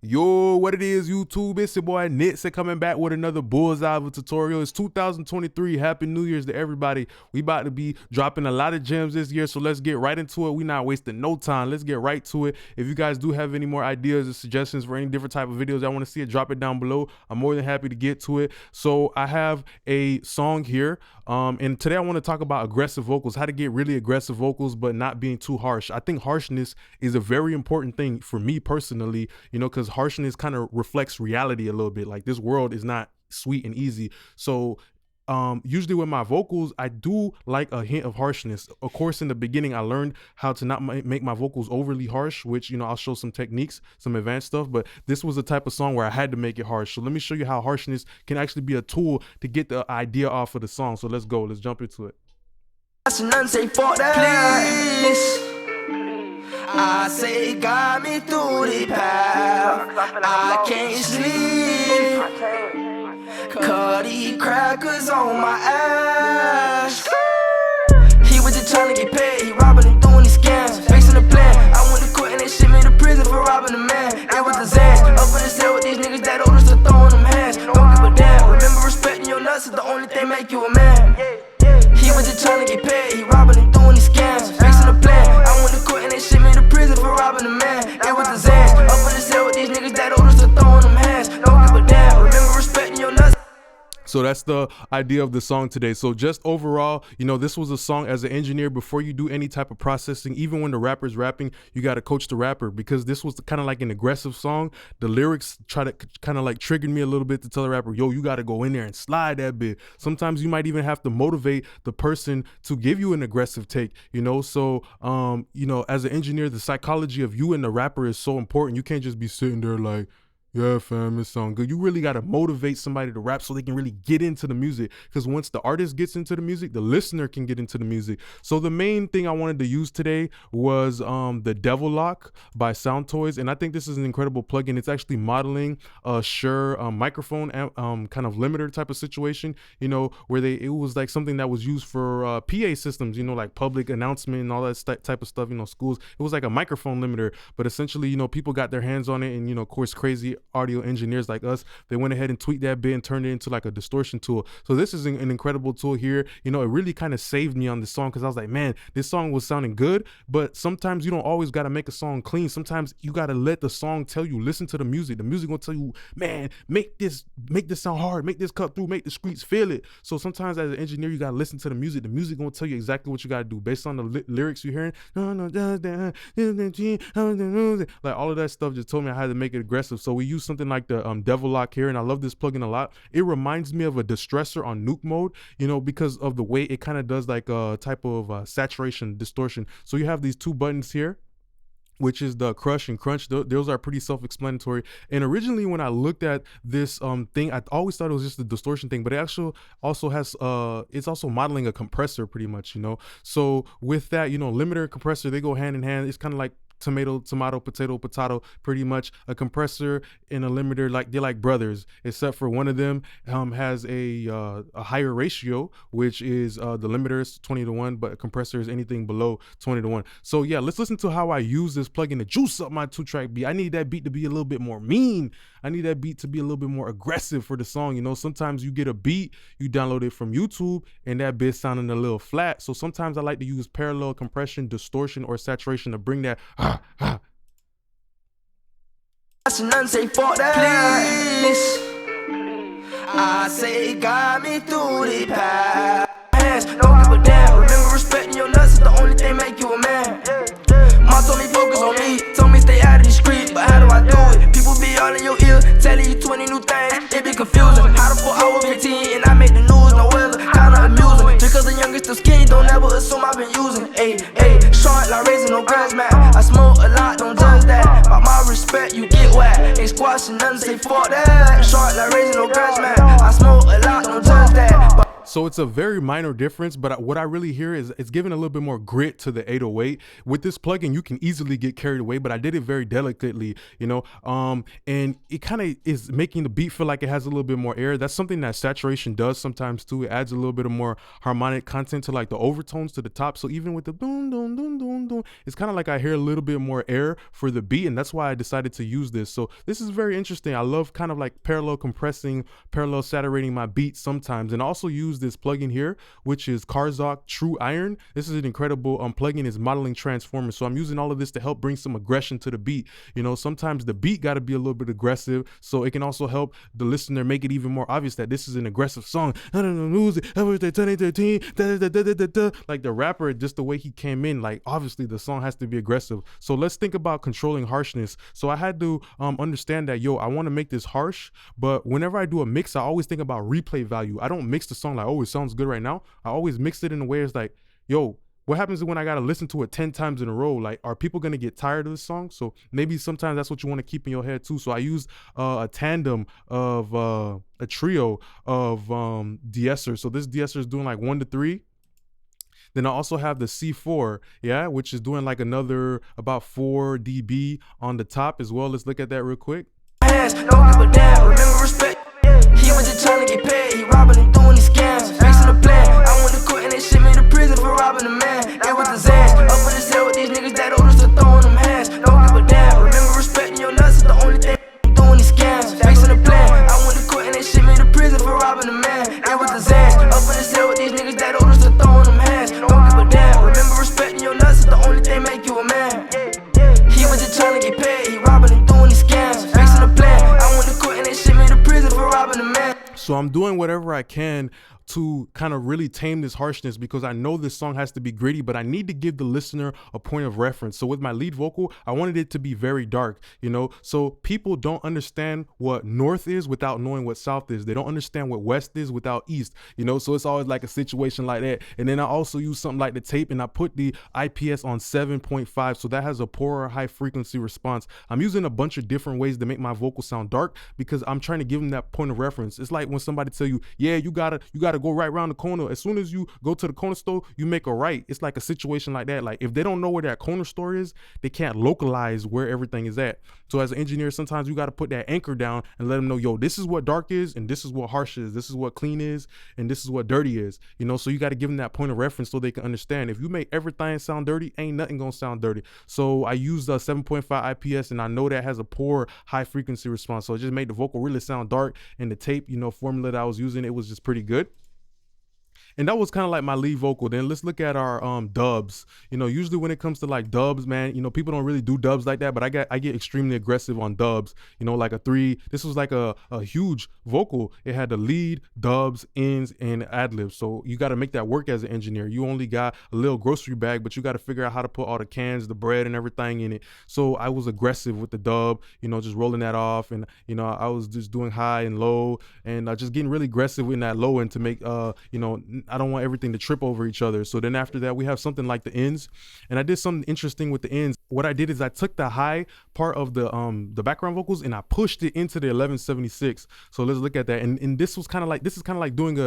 Yo, what it is, YouTube? It's your boy Nix coming back with another bullseye of a tutorial. It's 2023. Happy New Year's to everybody. We about to be dropping a lot of gems this year, so let's get right into it. We not wasting no time. Let's get right to it. If you guys do have any more ideas or suggestions for any different type of videos I want to see, it drop it down below. I'm more than happy to get to it. So I have a song here, and today I want to talk about aggressive vocals, how to get really aggressive vocals but not being too harsh. I think harshness is a very important thing for me personally, you know, because harshness kind of reflects reality a little bit. Like, this world is not sweet and easy. So usually with my vocals, I do like a hint of harshness. Of course, in the beginning, I learned how to not make my vocals overly harsh, which, you know, I'll show some techniques, some advanced stuff, but this was a type of song where I had to make it harsh. So let me show you how harshness can actually be a tool to get the idea off of the song. So let's go, let's jump into it. I say got me through the path. I can't sleep, cut these crackers on my ass. He was just trying to get paid, he robbing and doing these scams, facing the plan. I went to court and they shit me to prison for robbing a man. It was the Zans, up in the cell with these niggas that old us to throwing them hands. Don't give a damn, remember respecting your nuts is the only thing make you a man. He was just trying to get paid, he robbing and doing these scams, facing the plan. I went to court and they shit me to prison for robbing a man. It was the Zans, up in the cell with these niggas that old us to throwing them hands. Don't give a damn, remember respecting your nuts. So that's the idea of the song today. So just overall, you know, this was a song as an engineer. Before you do any type of processing, even when the rapper's rapping, you got to coach the rapper, because this was kind of like an aggressive song. The lyrics try to kind of like triggered me a little bit to tell the rapper, yo, you got to go in there and slide that bit. Sometimes you might even have to motivate the person to give you an aggressive take, you know? So, you know, as an engineer, the psychology of you and the rapper is so important. You can't just be sitting there like, yeah, fam, it sound good. You really got to motivate somebody to rap so they can really get into the music, because once the artist gets into the music, the listener can get into the music. So the main thing I wanted to use today was the Devil-Loc by Soundtoys, and I think this is an incredible plugin. It's actually modeling a Shure microphone kind of limiter type of situation, you know, where it was like something that was used for PA systems, you know, like public announcement and all that type of stuff, you know, schools. It was like a microphone limiter, but essentially, you know, people got their hands on it, and, you know, of course, crazy audio engineers like us, they went ahead and tweaked that bit and turned it into like a distortion tool. So this is an incredible tool here. You know, it really kind of saved me on this song, because I was like, man, this song was sounding good, but sometimes you don't always got to make a song clean. Sometimes you got to let the song tell you, listen to the music. The music gonna tell you, man, make this sound hard, make this cut through, make the streets feel it. So sometimes as an engineer, you got to listen to the music. The music gonna tell you exactly what you got to do based on the lyrics you're hearing. Like, all of that stuff just told me I had to make it aggressive. So we use something like the Devil-Loc here, and I love this plugin a lot. It reminds me of a distressor on nuke mode, you know, because of the way it kind of does like a type of saturation distortion. So you have these two buttons here, which is the crush and crunch. Those are pretty self-explanatory. And originally when I looked at this thing, I always thought it was just a distortion thing, but it actually also has it's also modeling a compressor pretty much, you know. So with that, you know, limiter and compressor, they go hand in hand. It's kind of like tomato, potato, pretty much. A compressor and a limiter, like, they're like brothers, except for one of them has a higher ratio, which is the limiter is 20:1, but a compressor is anything below 20:1. So yeah, let's listen to how I use this plugin to juice up my 2-track beat. I need that beat to be a little bit more mean. I need that beat to be a little bit more aggressive for the song. You know, sometimes you get a beat, you download it from YouTube, and that bit sounding a little flat. So sometimes I like to use parallel compression, distortion, or saturation to bring that Say fuck that, please. I say got me through the path. Don't give a damn, remember respecting your nuts is the only thing make you a man. Mom told me focus on me, told me stay out of the street, but how do I do it? People be all in your ear, telling you 20 new things, it be confusing. How the fuck I was 15 and I make the news, no weather, kinda amusing. Because the youngest still skinny, don't ever assume I've been using. Ayy, short like raising no grass, man. I smoke a lot, don't judge that. By my respect, you get whacked. Ain't squashing nothing, say fuck that. Short like raising no grass, man. I smoke a lot, don't judge that. So it's a very minor difference, but what I really hear is it's giving a little bit more grit to the 808. With this plugin, you can easily get carried away, but I did it very delicately, you know, and it kind of is making the beat feel like it has a little bit more air. That's something that saturation does sometimes too. It adds a little bit of more harmonic content to like the overtones to the top. So even with the boom, boom, boom, boom, boom, it's kind of like I hear a little bit more air for the beat, and that's why I decided to use this. So this is very interesting. I love kind of like parallel compressing, parallel saturating my beats sometimes, and also use this plugin here, which is Karzok True Iron. This is an incredible plugin. Is modeling transformers. So I'm using all of this to help bring some aggression to the beat. You know, sometimes the beat got to be a little bit aggressive, so it can also help the listener make it even more obvious that this is an aggressive song. I don't know, music, 2013, like the rapper, just the way he came in, like obviously the song has to be aggressive. So let's think about controlling harshness. So I had to understand that, yo, I want to make this harsh, but whenever I do a mix, I always think about replay value. I don't mix the song like, oh, it sounds good right now. I always mix it in a way it's like, yo, what happens when I gotta listen to it 10 times in a row? Like, are people gonna get tired of the song? So maybe sometimes that's what you want to keep in your head too. So I use a tandem of a trio of de-essers. So this de-esser is doing like 1 to 3. Then I also have the C4, yeah, which is doing like another about 4 dB on the top as well. Let's look at that real quick. Don't give a damn, remember respect. He was just trying to get paid, he robbing and doing these scams. Fixing the plan, I went to court and they sent me to prison for robbing a man. It was the Zans, up in the cell with these niggas that older still throwing them hands. Don't give a damn, remember respecting your nuts is the only thing doing these scams. Fixing the plan, I went to court and they sent me to prison for robbing a man. It was the Zans, up in the cell with these niggas that older still throwing them hands. Don't give a damn, remember respecting your nuts is the only thing make you a man. He was just trying to get paid, he robbing and doing these scams. Fixing the plan, I went to court and they sent me to prison for robbing a man. So I'm doing whatever I can to kind of really tame this harshness, because I know this song has to be gritty, but I need to give the listener a point of reference. So with my lead vocal, I wanted it to be very dark, you know, so people don't understand what north is without knowing what south is. They don't understand what west is without east, you know, so it's always like a situation like that. And then I also use something like the tape, and I put the IPS on 7.5, so that has a poorer high frequency response. I'm using a bunch of different ways to make my vocal sound dark, because I'm trying to give them that point of reference. It's like when somebody tell you, yeah, you gotta go right around the corner. As soon as you go to the corner store, you make a right. It's like a situation like that. Like if they don't know where that corner store is, they can't localize where everything is at. So as an engineer, sometimes you got to put that anchor down and let them know, yo, this is what dark is, and this is what harsh is, this is what clean is, and this is what dirty is, you know. So you got to give them that point of reference so they can understand. If you make everything sound dirty, ain't nothing gonna sound dirty. So I used a 7.5 IPS, and I know that has a poor high frequency response, so it just made the vocal really sound dark. And the tape, you know, formula that I was using, it was just pretty good. And that was kind of like my lead vocal. Then let's look at our dubs. You know, usually when it comes to like dubs, man, you know, people don't really do dubs like that, but I get extremely aggressive on dubs, you know, like a 3. This was like a huge vocal. It had the lead, dubs, ends, and ad-libs. So you got to make that work as an engineer. You only got a little grocery bag, but you got to figure out how to put all the cans, the bread, and everything in it. So I was aggressive with the dub, you know, just rolling that off. And, you know, I was just doing high and low, and just getting really aggressive in that low end to make, you know, I don't want everything to trip over each other. So then after that, we have something like the ends, and I did something interesting with the ends. What I did is I took the high part of the background vocals and I pushed it into the 1176. So let's look at that. And this was kind of like, this is kind of like doing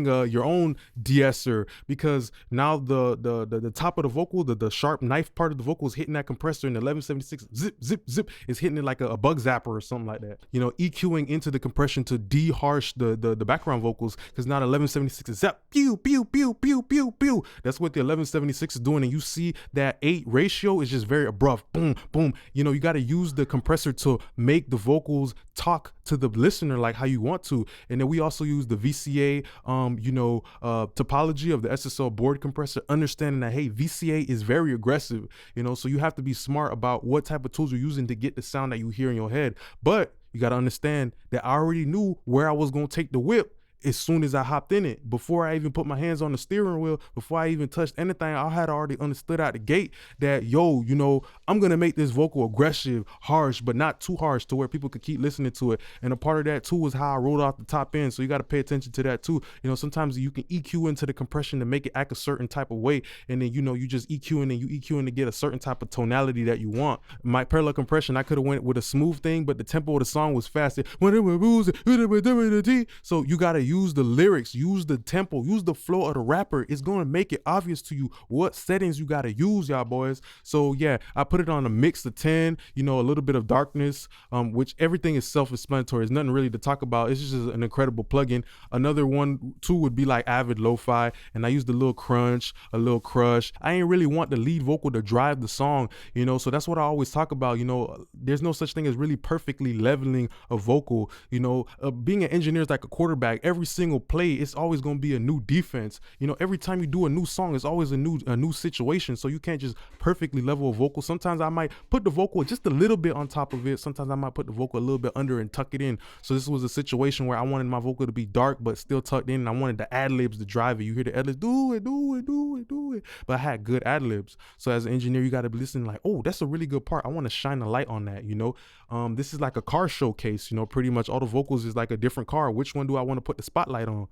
your own de-esser, because now the top of the vocal, the sharp knife part of the vocal is hitting that compressor, in the 1176 zip zip zip is hitting it like a bug zapper or something like that. You know, EQing into the compression to de-harsh the background vocals, because now the 1176 is zap pew pew pew pew pew pew. That's what the 1176 is doing, and you see that 8 ratio is just very abrupt, boom boom. You know, you got to use the compressor to make the vocals talk to the listener like how you want to. And then we also use the VCA topology of the SSL board compressor, understanding that, hey, VCA is very aggressive, you know, so you have to be smart about what type of tools you're using to get the sound that you hear in your head. But you got to understand that I already knew where I was going to take the whip as soon as I hopped in it. Before I even put my hands on the steering wheel, before I even touched anything, I had already understood out the gate that, yo, you know, I'm gonna make this vocal aggressive, harsh, but not too harsh to where people could keep listening to it. And a part of that too was how I rolled off the top end. So you got to pay attention to that too. You know, sometimes you can EQ into the compression to make it act a certain type of way, and then, you know, you just EQing and you EQing to get a certain type of tonality that you want. My parallel compression, I could have went with a smooth thing, but the tempo of the song was fast. So you got to use use the lyrics, use the tempo, use the flow of the rapper. It's gonna make it obvious to you what settings you gotta use, y'all boys. So yeah, I put it on a mix of 10, you know, a little bit of darkness, which everything is self-explanatory. There's nothing really to talk about. It's just an incredible plugin. Another one too would be like Avid Lo-Fi, and I used a little crunch, a little crush. I ain't really want the lead vocal to drive the song, you know, so that's what I always talk about. You know, there's no such thing as really perfectly leveling a vocal. You know, being an engineer is like a quarterback. Every single play, it's always going to be a new defense. You know, every time you do a new song, it's always a new situation. So you can't just perfectly level a vocal. Sometimes I might put the vocal just a little bit on top of it. Sometimes I might put the vocal a little bit under and tuck it in. So this was a situation where I wanted my vocal to be dark but still tucked in, and I wanted the ad libs to drive it. You hear the ad libs, do it, do it, do it, do it. But I had good ad libs. So as an engineer, you got to be listening like, oh, that's a really good part. I want to shine a light on that, you know. This is like a car showcase, you know, pretty much all the vocals is like a different car. Which one do I want to put the spotlight on?